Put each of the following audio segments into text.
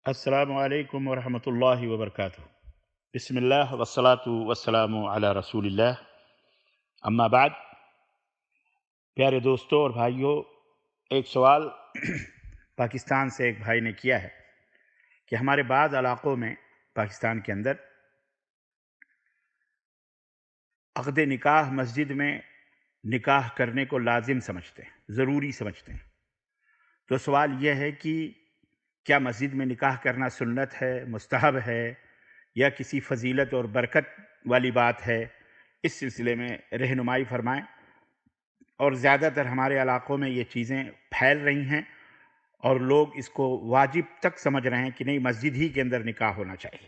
السلام علیکم ورحمۃ اللہ وبرکاتہ۔ بسم اللہ والصلاة والسلام علی رسول اللہ، اما بعد۔ پیارے دوستوں اور بھائیوں، ایک سوال پاکستان سے ایک بھائی نے کیا ہے کہ ہمارے بعض علاقوں میں پاکستان کے اندر عقد نکاح مسجد میں نکاح کرنے کو لازم سمجھتے ہیں، ضروری سمجھتے ہیں۔ تو سوال یہ ہے کہ کیا مسجد میں نکاح کرنا سنت ہے، مستحب ہے، یا کسی فضیلت اور برکت والی بات ہے؟ اس سلسلے میں رہنمائی فرمائیں۔ اور زیادہ تر ہمارے علاقوں میں یہ چیزیں پھیل رہی ہیں اور لوگ اس کو واجب تک سمجھ رہے ہیں کہ نہیں، مسجد ہی کے اندر نکاح ہونا چاہیے۔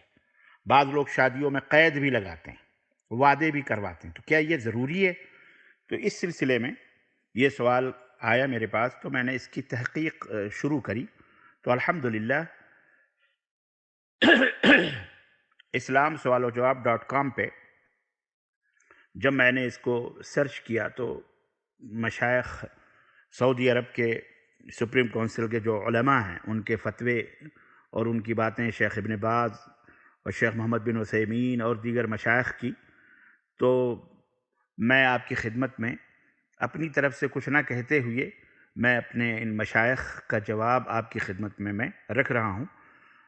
بعض لوگ شادیوں میں قید بھی لگاتے ہیں، وعدے بھی کرواتے ہیں۔ تو کیا یہ ضروری ہے؟ تو اس سلسلے میں یہ سوال آیا میرے پاس، تو میں نے اس کی تحقیق شروع کری۔ تو الحمدللہ islamsawalojawab.com پہ جب میں نے اس کو سرچ کیا تو مشائخ سعودی عرب کے سپریم کونسل کے جو علماء ہیں، ان کے فتوے اور ان کی باتیں، شیخ ابن باز اور شیخ محمد بن عثیمین اور دیگر مشائخ کی، تو میں آپ کی خدمت میں اپنی طرف سے کچھ نہ کہتے ہوئے میں اپنے ان مشائخ کا جواب آپ کی خدمت میں رکھ رہا ہوں۔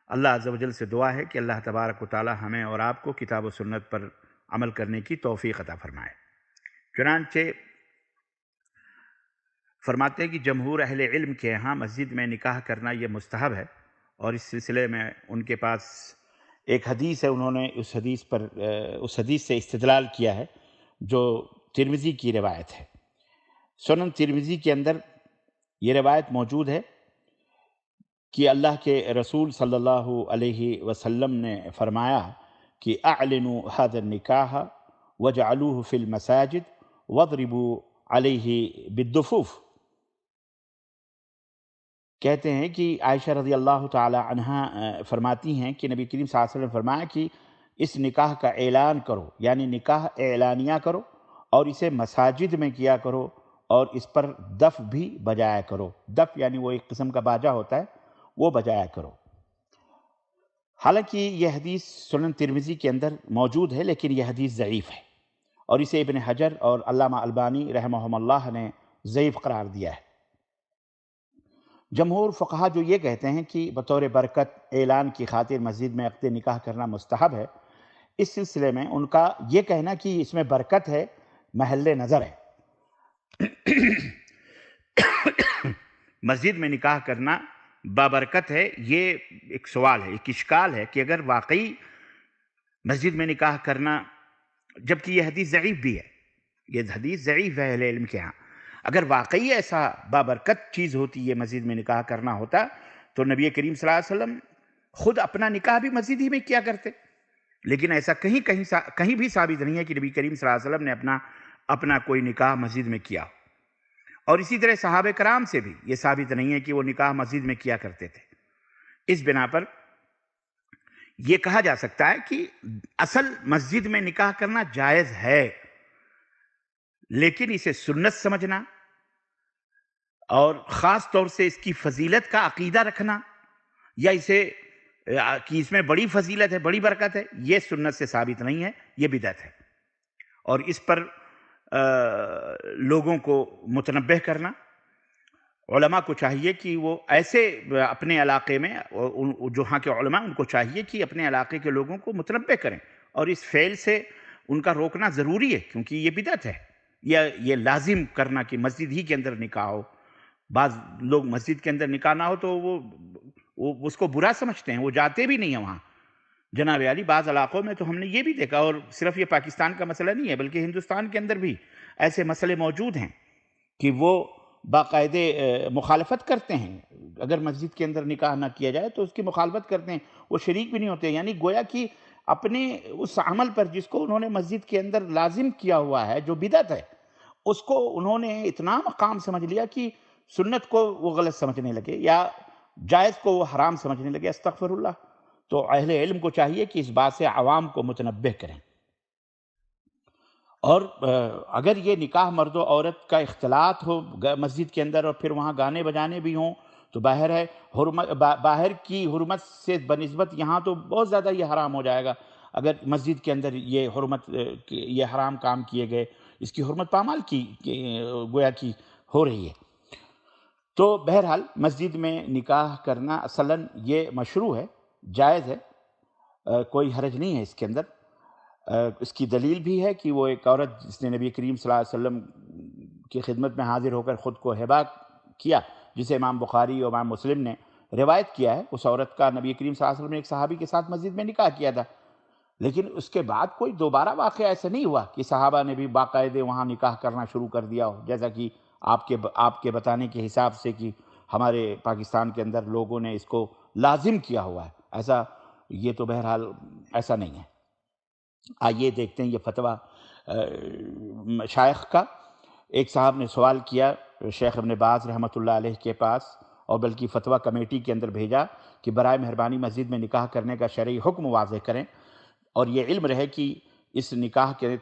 اللہ عز و جل سے دعا ہے کہ اللہ تبارک و تعالی ہمیں اور آپ کو کتاب و سنت پر عمل کرنے کی توفیق عطا فرمائے۔ چنانچہ فرماتے ہیں کہ جمہور اہل علم کے یہاں مسجد میں نکاح کرنا یہ مستحب ہے، اور اس سلسلے میں ان کے پاس ایک حدیث ہے، انہوں نے اس حدیث سے استدلال کیا ہے جو ترمذی کی روایت ہے۔ سنن ترمذی کے اندر یہ روایت موجود ہے کہ اللہ کے رسول صلی اللہ علیہ وسلم نے فرمایا کہ اعلنوا هذا النکاح وجعلوه فی المساجد واضربوا علیہ بالدفوف۔ کہتے ہیں کہ عائشہ رضی اللہ تعالی عنہا فرماتی ہیں کہ نبی کریم صلی اللہ علیہ وسلم نے فرمایا کہ اس نکاح کا اعلان کرو، یعنی نکاح اعلانیہ کرو، اور اسے مساجد میں کیا کرو، اور اس پر دف بھی بجایا کرو۔ دف یعنی وہ ایک قسم کا باجا ہوتا ہے، وہ بجایا کرو۔ حالانکہ یہ حدیث سنن ترمذی کے اندر موجود ہے، لیکن یہ حدیث ضعیف ہے، اور اسے ابن حجر اور علامہ البانی رحمہم اللہ نے ضعیف قرار دیا ہے۔ جمہور فقہا جو یہ کہتے ہیں کہ بطور برکت اعلان کی خاطر مسجد میں عقد نکاح کرنا مستحب ہے، اس سلسلے میں ان کا یہ کہنا کہ اس میں برکت ہے محل نظر ہے۔ مسجد میں نکاح کرنا بابرکت ہے، یہ ایک سوال ہے، ایک اشکال ہے کہ اگر واقعی مسجد میں نکاح کرنا، جبکہ یہ حدیث ضعیف بھی ہے، یہ حدیث ضعیف ہے اہل علم کے ہاں، اگر واقعی ایسا بابرکت چیز ہوتی ہے مسجد میں نکاح کرنا ہوتا تو نبی کریم صلی اللہ علیہ وسلم خود اپنا نکاح بھی مسجد ہی میں کیا کرتے۔ لیکن ایسا کہیں بھی ثابت نہیں ہے کہ نبی کریم صلی اللہ علیہ وسلم نے اپنا کوئی نکاح مسجد میں کیا۔ اور اسی طرح صحابہ کرام سے بھی یہ ثابت نہیں ہے کہ وہ نکاح مسجد میں کیا کرتے تھے۔ اس بنا پر یہ کہا جا سکتا ہے کہ اصل مسجد میں نکاح کرنا جائز ہے، لیکن اسے سنت سمجھنا اور خاص طور سے اس کی فضیلت کا عقیدہ رکھنا، یا کہ اس میں بڑی فضیلت ہے، بڑی برکت ہے، یہ سنت سے ثابت نہیں ہے، یہ بدعت ہے۔ اور اس پر لوگوں کو متنبہ کرنا، علماء کو چاہیے کہ وہ ایسے اپنے علاقے میں، جو ہاں کے علماء ان کو چاہیے کہ اپنے علاقے کے لوگوں کو متنبہ کریں، اور اس فعل سے ان کا روکنا ضروری ہے، کیونکہ یہ بدعت ہے۔ یہ لازم کرنا کہ مسجد ہی کے اندر نکاح ہو، بعض لوگ مسجد کے اندر نکاح نہ ہو تو وہ اس کو برا سمجھتے ہیں، وہ جاتے بھی نہیں ہیں وہاں۔ جناب عالی، بعض علاقوں میں تو ہم نے یہ بھی دیکھا، اور صرف یہ پاکستان کا مسئلہ نہیں ہے بلکہ ہندوستان کے اندر بھی ایسے مسئلے موجود ہیں کہ وہ باقاعدے مخالفت کرتے ہیں۔ اگر مسجد کے اندر نکاح نہ کیا جائے تو اس کی مخالفت کرتے ہیں، وہ شریک بھی نہیں ہوتے، یعنی گویا کہ اپنے اس عمل پر جس کو انہوں نے مسجد کے اندر لازم کیا ہوا ہے، جو بدعت ہے، اس کو انہوں نے اتنا مقام سمجھ لیا کہ سنت کو وہ غلط سمجھنے لگے، یا جائز کو وہ حرام سمجھنے لگے، استغفر اللہ۔ تو اہل علم کو چاہیے کہ اس بات سے عوام کو متنبہ کریں۔ اور اگر یہ نکاح مرد و عورت کا اختلاط ہو مسجد کے اندر، اور پھر وہاں گانے بجانے بھی ہوں، تو باہر ہے باہر کی حرمت سے بنسبت یہاں تو بہت زیادہ یہ حرام ہو جائے گا اگر مسجد کے اندر یہ حرمت یہ حرام کام کیے گئے، اس کی حرمت پامال کی گویا کی ہو رہی ہے۔ تو بہرحال مسجد میں نکاح کرنا اصلاً یہ مشروع ہے، جائز ہے، کوئی حرج نہیں ہے اس کے اندر۔ اس کی دلیل بھی ہے کہ وہ ایک عورت جس نے نبی کریم صلی اللہ علیہ وسلم کی خدمت میں حاضر ہو کر خود کو ہبہ کیا، جسے امام بخاری اور امام مسلم نے روایت کیا ہے، اس عورت کا نبی کریم صلی اللہ علیہ وسلم نے ایک صحابی کے ساتھ مسجد میں نکاح کیا تھا، لیکن اس کے بعد کوئی دوبارہ واقعہ ایسا نہیں ہوا کہ صحابہ نے بھی باقاعدے وہاں نکاح کرنا شروع کر دیا ہو، جیسا کہ آپ کے بتانے کے حساب سے کہ ہمارے پاکستان کے اندر لوگوں نے اس کو لازم کیا ہوا ہے، ایسا یہ تو بہرحال ایسا نہیں ہے۔ آئیے دیکھتے ہیں یہ فتویٰ مشائخ کا۔ ایک صاحب نے سوال کیا شیخ ابن باز رحمۃ اللہ علیہ کے پاس، اور بلکہ فتویٰ کمیٹی کے اندر بھیجا کہ برائے مہربانی مسجد میں نکاح کرنے کا شرعی حکم واضح کریں، اور یہ علم رہے کہ اس نکاح کے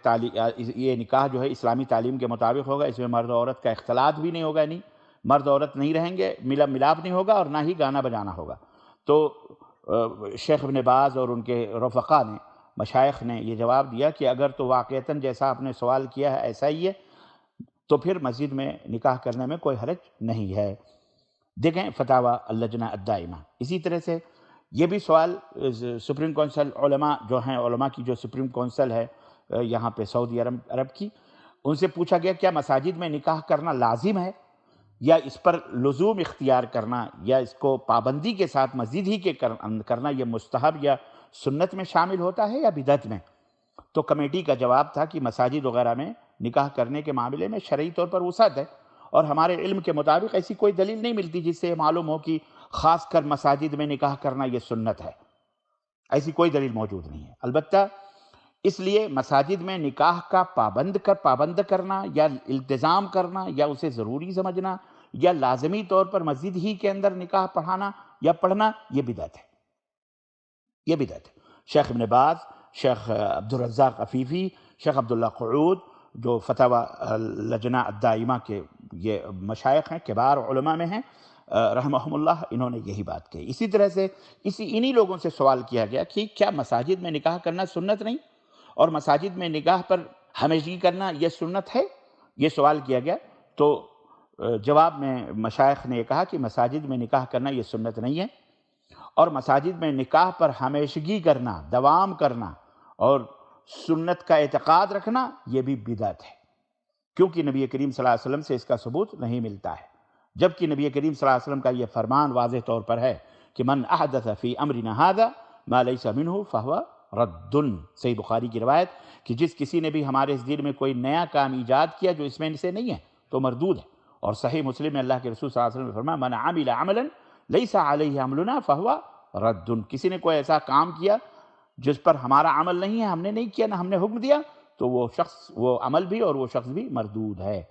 یہ نکاح جو ہے اسلامی تعلیم کے مطابق ہوگا، اس میں مرد و عورت کا اختلاط بھی نہیں ہوگا، نہیں مرد و عورت نہیں رہیں گے، ملاپ نہیں ہوگا، اور نہ ہی گانا بجانا ہوگا۔ تو شیخ ابن باز اور ان کے رفقا نے، مشائخ نے یہ جواب دیا کہ اگر تو واقعتاً جیسا آپ نے سوال کیا ہے ایسا ہی ہے تو پھر مسجد میں نکاح کرنے میں کوئی حرج نہیں ہے۔ دیکھیں فتاویٰ اللجنہ الدائمہ۔ اسی طرح سے یہ بھی سوال سپریم کونسل علماء جو ہیں، علماء کی جو سپریم کونسل ہے یہاں پہ سعودی عرب کی، ان سے پوچھا گیا کیا مساجد میں نکاح کرنا لازم ہے، یا اس پر لزوم اختیار کرنا، یا اس کو پابندی کے ساتھ مسجد ہی کے کرنا یہ مستحب یا سنت میں شامل ہوتا ہے یا بدعت میں؟ تو کمیٹی کا جواب تھا کہ مساجد وغیرہ میں نکاح کرنے کے معاملے میں شرعی طور پر وسعت ہے، اور ہمارے علم کے مطابق ایسی کوئی دلیل نہیں ملتی جس سے یہ معلوم ہو کہ خاص کر مساجد میں نکاح کرنا یہ سنت ہے، ایسی کوئی دلیل موجود نہیں ہے۔ البتہ اس لیے مساجد میں نکاح کا پابند کرنا یا التزام کرنا یا اسے ضروری سمجھنا یا لازمی طور پر مسجد ہی کے اندر نکاح پڑھانا یا پڑھنا یہ بدعت ہے، یہ بدعت ہے۔ شیخ ابن باز، شیخ عبدالرزاق عفیفی، شیخ عبداللہ قعود جو فتاویٰ لجنہ الدائمہ کے یہ مشائخ ہیں، کبار علماء میں ہیں رحمہم اللہ، انہوں نے یہی بات کہی۔ اسی طرح سے انہی لوگوں سے سوال کیا گیا کہ کیا مساجد میں نکاح کرنا سنت نہیں، اور مساجد میں نکاح پر ہمیشگی کرنا یہ سنت ہے؟ یہ سوال کیا گیا، تو جواب میں مشائخ نے یہ کہا کہ مساجد میں نکاح کرنا یہ سنت نہیں ہے، اور مساجد میں نکاح پر ہمیشگی کرنا، دوام کرنا اور سنت کا اعتقاد رکھنا یہ بھی بدعت ہے، کیونکہ نبی کریم صلی اللہ علیہ وسلم سے اس کا ثبوت نہیں ملتا ہے، جبکہ نبی کریم صلی اللہ علیہ وسلم کا یہ فرمان واضح طور پر ہے کہ من احدث فی امرنا ھذا ما لیس منہ فہو رد۔ صحیح بخاری کی روایت کہ جس کسی نے بھی ہمارے اس دین میں کوئی نیا کام ایجاد کیا جو اس میں سے نہیں ہے تو مردود ہے، اور صحیح مسلم میں اللہ کے رسول صلی اللہ علیہ وسلم نے فرمایا من عمل عملا لیس علیہ امرنا فہو رد۔ کسی نے کوئی ایسا کام کیا جس پر ہمارا عمل نہیں ہے، ہم نے نہیں کیا، نہ ہم نے حکم دیا، تو وہ شخص، وہ عمل بھی اور وہ شخص بھی مردود ہے۔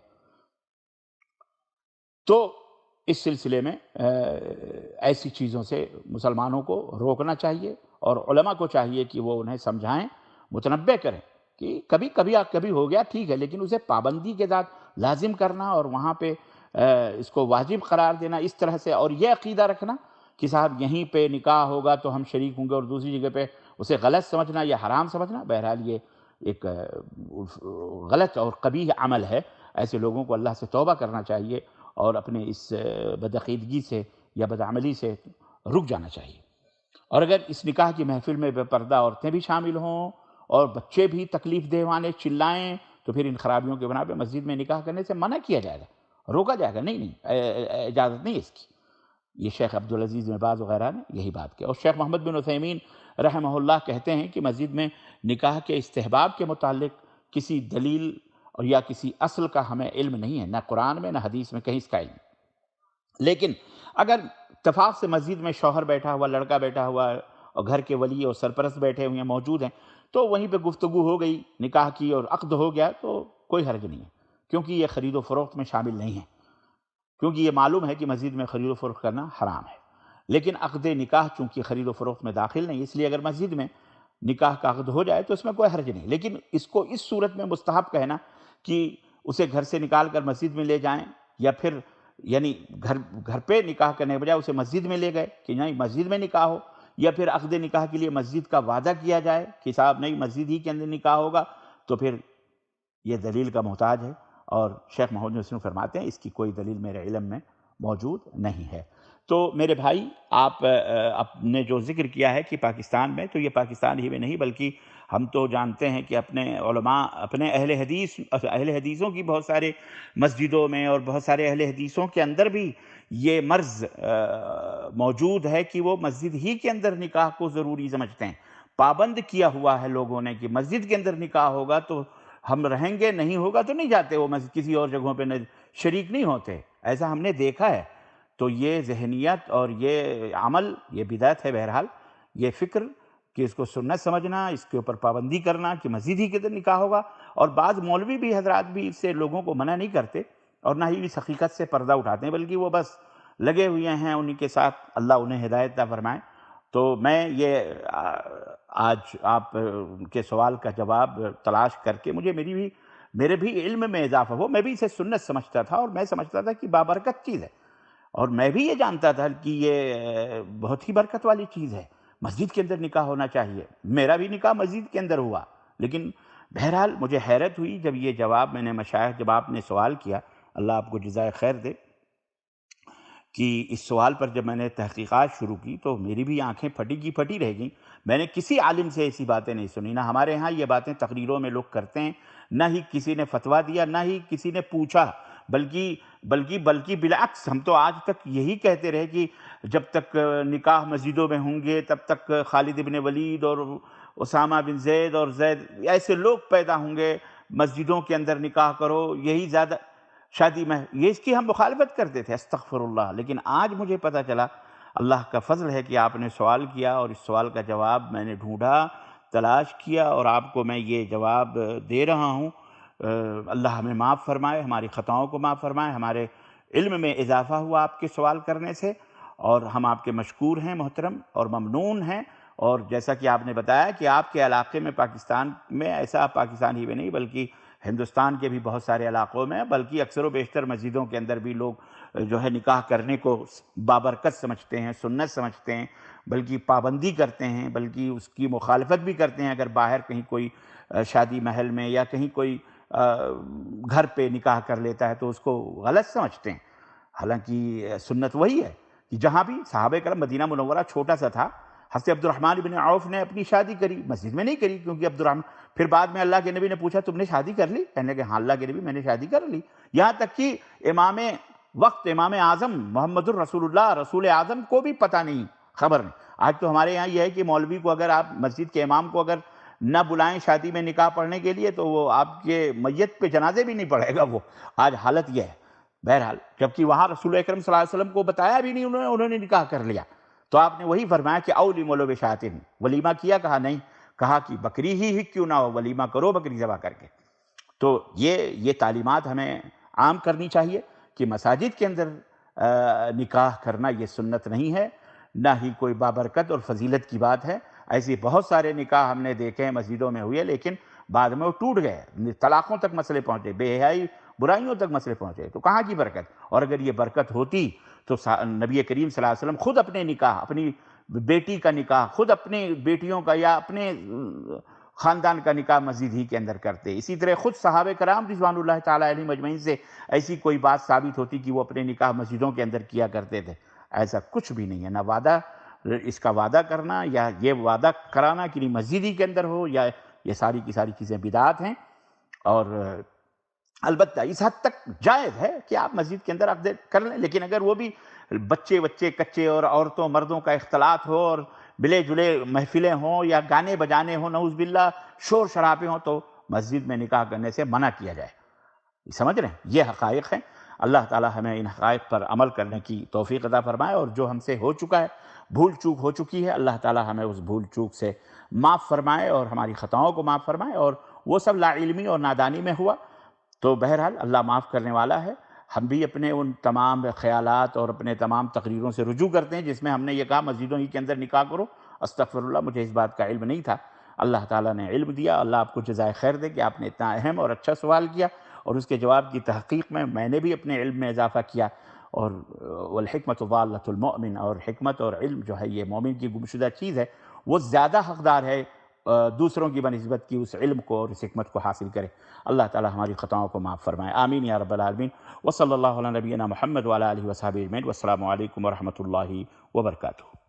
تو اس سلسلے میں ایسی چیزوں سے مسلمانوں کو روکنا چاہیے، اور علماء کو چاہیے کہ وہ انہیں سمجھائیں، متنبہ کریں کہ کبھی ہو گیا ٹھیک ہے، لیکن اسے پابندی کے ساتھ لازم کرنا اور وہاں پہ اس کو واجب قرار دینا اس طرح سے، اور یہ عقیدہ رکھنا کہ صاحب یہیں پہ نکاح ہوگا تو ہم شریک ہوں گے، اور دوسری جگہ پہ اسے غلط سمجھنا یا حرام سمجھنا، بہرحال یہ ایک غلط اور قبیح عمل ہے۔ ایسے لوگوں کو اللہ سے توبہ کرنا چاہیے اور اپنے اس بدعقیدگی سے یا بدعملی سے رک جانا چاہیے۔ اور اگر اس نکاح کی محفل میں بے پردہ عورتیں بھی شامل ہوں اور بچے بھی تکلیف دہ والے چلائیں تو پھر ان خرابیوں کے بنا پہ مسجد میں نکاح کرنے سے منع کیا جائے گا، روکا جائے گا، نہیں اجازت نہیں اس کی۔ یہ شیخ عبدالعزیز بن باز وغیرہ نے یہی بات کی، اور شیخ محمد بن عثیمین رحمہ اللہ کہتے ہیں کہ مسجد میں نکاح کے استحباب کے متعلق کسی دلیل اور یا کسی اصل کا ہمیں علم نہیں ہے، نہ قرآن میں نہ حدیث میں کہیں اس کا علم۔ لیکن اگر اتفاق سے مسجد میں شوہر بیٹھا ہوا، لڑکا بیٹھا ہوا اور گھر کے ولی اور سرپرست بیٹھے ہوئے ہیں، موجود ہیں، تو وہیں پہ گفتگو ہو گئی نکاح کی اور عقد ہو گیا تو کوئی حرج نہیں ہے، کیونکہ یہ خرید و فروخت میں شامل نہیں ہے، کیونکہ یہ معلوم ہے کہ مسجد میں خرید و فروخت کرنا حرام ہے۔ لیکن عقد نکاح چونکہ خرید و فروخت میں داخل نہیں، اس لیے اگر مسجد میں نکاح کا عقد ہو جائے تو اس میں کوئی حرج نہیں، لیکن اس کو اس صورت میں مستحب کہنا کہ اسے گھر سے نکال کر مسجد میں لے جائیں یا پھر یعنی گھر پہ نکاح کرنے کے بجائے اسے مسجد میں لے گئے کہ نہیں مسجد میں نکاح ہو، یا پھر عقد نکاح کے لیے مسجد کا وعدہ کیا جائے کہ صاحب نہیں مسجد ہی کے اندر نکاح ہوگا، تو پھر یہ دلیل کا محتاج ہے، اور شیخ محمد بن وسلم فرماتے ہیں اس کی کوئی دلیل میرے علم میں موجود نہیں ہے۔ تو میرے بھائی، آپ نے جو ذکر کیا ہے کہ پاکستان میں، تو یہ پاکستان ہی میں نہیں بلکہ ہم تو جانتے ہیں کہ اپنے علماء، اپنے اہل حدیثوں کی بہت سارے مسجدوں میں اور بہت سارے اہل حدیثوں کے اندر بھی یہ مرض موجود ہے کہ وہ مسجد ہی کے اندر نکاح کو ضروری سمجھتے ہیں۔ پابند کیا ہوا ہے لوگوں نے کہ مسجد کے اندر نکاح ہوگا تو ہم رہیں گے، نہیں ہوگا تو نہیں جاتے، وہ مسجد کسی اور جگہوں پہ شریک نہیں ہوتے، ایسا ہم نے دیکھا ہے۔ تو یہ ذہنیت اور یہ عمل، یہ بدعت ہے بہرحال۔ یہ فکر کہ اس کو سنت سمجھنا، اس کے اوپر پابندی کرنا کہ مسجد ہی کے اندر نکاح ہوگا، اور بعض مولوی بھی حضرات بھی اس سے لوگوں کو منع نہیں کرتے اور نہ ہی اس حقیقت سے پردہ اٹھاتے ہیں، بلکہ وہ بس لگے ہوئے ہیں انہی کے ساتھ، اللہ انہیں ہدایت عطا فرمائے۔ تو میں یہ آج آپ کے سوال کا جواب تلاش کر کے میرے بھی علم میں اضافہ ہو، میں بھی اسے سنت سمجھتا تھا، اور میں سمجھتا تھا کہ بابرکت چیز ہے، اور میں بھی یہ جانتا تھا کہ یہ بہت ہی برکت والی چیز ہے، مسجد کے اندر نکاح ہونا چاہیے۔ میرا بھی نکاح مسجد کے اندر ہوا، لیکن بہرحال مجھے حیرت ہوئی جب یہ جواب میں نے مشائخ، جب آپ نے سوال کیا، اللہ آپ کو جزائے خیر دے، کہ اس سوال پر جب میں نے تحقیقات شروع کی تو میری بھی آنکھیں پھٹی کی پھٹی رہ گئیں۔ میں نے کسی عالم سے ایسی باتیں نہیں سنی، نہ ہمارے ہاں یہ باتیں تقریروں میں لوگ کرتے ہیں، نہ ہی کسی نے فتویٰ دیا، نہ ہی کسی نے پوچھا، بلکہ بالعکس ہم تو آج تک یہی کہتے رہے کہ جب تک نکاح مسجدوں میں ہوں گے تب تک خالد بن ولید اور اسامہ بن زید اور زید ایسے لوگ پیدا ہوں گے، مسجدوں کے اندر نکاح کرو، یہی زیادہ شادی میں، یہ اس کی ہم مخالفت کرتے تھے، استغفر اللہ۔ لیکن آج مجھے پتہ چلا، اللہ کا فضل ہے کہ آپ نے سوال کیا، اور اس سوال کا جواب میں نے ڈھونڈا، تلاش کیا، اور آپ کو میں یہ جواب دے رہا ہوں۔ اللہ ہمیں معاف فرمائے، ہماری خطاؤں کو معاف فرمائے، ہمارے علم میں اضافہ ہوا آپ کے سوال کرنے سے، اور ہم آپ کے مشکور ہیں محترم، اور ممنون ہیں۔ اور جیسا کہ آپ نے بتایا کہ آپ کے علاقے میں، پاکستان میں، ایسا پاکستان ہی میں نہیں بلکہ ہندوستان کے بھی بہت سارے علاقوں میں، بلکہ اکثر و بیشتر مسجدوں کے اندر بھی لوگ جو ہے نکاح کرنے کو بابرکت سمجھتے ہیں، سنت سمجھتے ہیں، بلکہ پابندی کرتے ہیں، بلکہ اس کی مخالفت بھی کرتے ہیں۔ اگر باہر کہیں کوئی شادی محل میں یا کہیں کوئی گھر پہ نکاح کر لیتا ہے تو اس کو غلط سمجھتے ہیں، حالانکہ سنت وہی ہے کہ جہاں بھی صحابہ کرام، مدینہ منورہ چھوٹا سا تھا، حضرت عبد الرحمن بن عوف نے اپنی شادی کری، مسجد میں نہیں کری، کیونکہ عبد الرحمن، پھر بعد میں اللہ کے نبی نے پوچھا تم نے شادی کر لی؟ کہنے کہ ہاں اللہ کے نبی میں نے شادی کر لی۔ یہاں تک کہ امام وقت، امام اعظم محمد الرسول اللہ، رسول اعظم کو بھی پتہ نہیں، خبر نہیں۔ آج تو ہمارے یہاں یہ ہے کہ مولوی کو اگر آپ مسجد کے امام کو اگر نہ بلائیں شادی میں نکاح پڑھنے کے لیے تو وہ آپ کے میت پہ جنازے بھی نہیں پڑھے گا، وہ آج حالت یہ ہے۔ بہرحال جبکہ وہاں رسول اکرم صلی اللہ علیہ وسلم کو بتایا بھی نہیں، انہوں نے نکاح کر لیا، تو آپ نے وہی فرمایا کہ اولیموا لو بشاۃ، ولیمہ کیا؟ کہا نہیں، کہا کہ بکری ہی کیوں نہ ہو، ولیمہ کرو بکری ذبح کر کے۔ تو یہ تعلیمات ہمیں عام کرنی چاہیے کہ مساجد کے اندر نکاح کرنا یہ سنت نہیں ہے، نہ ہی کوئی بابرکت اور فضیلت کی بات ہے۔ ایسی بہت سارے نکاح ہم نے دیکھے ہیں مسجدوں میں ہوئے، لیکن بعد میں وہ ٹوٹ گئے، طلاقوں تک مسئلے پہنچے، بے حیائی، برائیوں تک مسئلے پہنچے، تو کہاں کی برکت؟ اور اگر یہ برکت ہوتی تو نبی کریم صلی اللہ علیہ وسلم خود اپنے نکاح، اپنی بیٹی کا نکاح، خود اپنے بیٹیوں کا یا اپنے خاندان کا نکاح مسجد ہی کے اندر کرتے۔ اسی طرح خود صحابہ کرام رضوان اللہ تعالیٰ علیہم اجمعین سے ایسی کوئی بات ثابت ہوتی کہ وہ اپنے نکاح مسجدوں کے اندر کیا کرتے تھے، ایسا کچھ بھی نہیں ہے۔ نہ وعدہ، اس کا وعدہ کرنا یا یہ وعدہ کرانا کہ نہیں مسجد ہی کے اندر ہو، یا یہ ساری کی ساری چیزیں بدعات ہیں۔ اور البتہ اس حد تک جائز ہے کہ آپ مسجد کے اندر عقد کر لیں، لیکن اگر وہ بھی بچے کچے اور عورتوں مردوں کا اختلاط ہو اور ملے جلے محفلیں ہوں یا گانے بجانے ہوں، نعوذ باللہ شور شرابے ہوں، تو مسجد میں نکاح کرنے سے منع کیا جائے۔ سمجھ رہے ہیں؟ یہ حقائق ہیں۔ اللہ تعالی ہمیں ان حقائق پر عمل کرنے کی توفیق عطا فرمائے، اور جو ہم سے ہو چکا ہے، بھول چوک ہو چکی ہے، اللہ تعالی ہمیں اس بھول چوک سے معاف فرمائے اور ہماری خطاؤں کو معاف فرمائے، اور وہ سب لا علمی اور نادانی میں ہوا تو بہرحال اللہ معاف کرنے والا ہے۔ ہم بھی اپنے ان تمام خیالات اور اپنے تمام تقریروں سے رجوع کرتے ہیں جس میں ہم نے یہ کہا مسجدوں ہی کے اندر نکاح کرو، استغفر اللہ، مجھے اس بات کا علم نہیں تھا، اللہ تعالیٰ نے علم دیا۔ اللہ آپ کو جزائے خیر دے کہ آپ نے اتنا اہم اور اچھا سوال کیا، اور اس کے جواب کی تحقیق میں نے بھی اپنے علم میں اضافہ کیا، اور والحکمت ضالۃ المؤمن، اور حکمت اور علم جو ہے یہ مومن کی گمشدہ چیز ہے، وہ زیادہ حقدار ہے دوسروں کی بنسبت کی اس علم کو اور اس حکمت کو حاصل کرے۔ اللہ تعالی ہماری خطاؤں کو معاف فرمائے، آمین یا رب العالمین۔ وصلی اللہ علی نبینا محمد وعلی آلہ وصحبہ اجمعین، والسلام علیکم ورحمۃ اللہ وبرکاتہ۔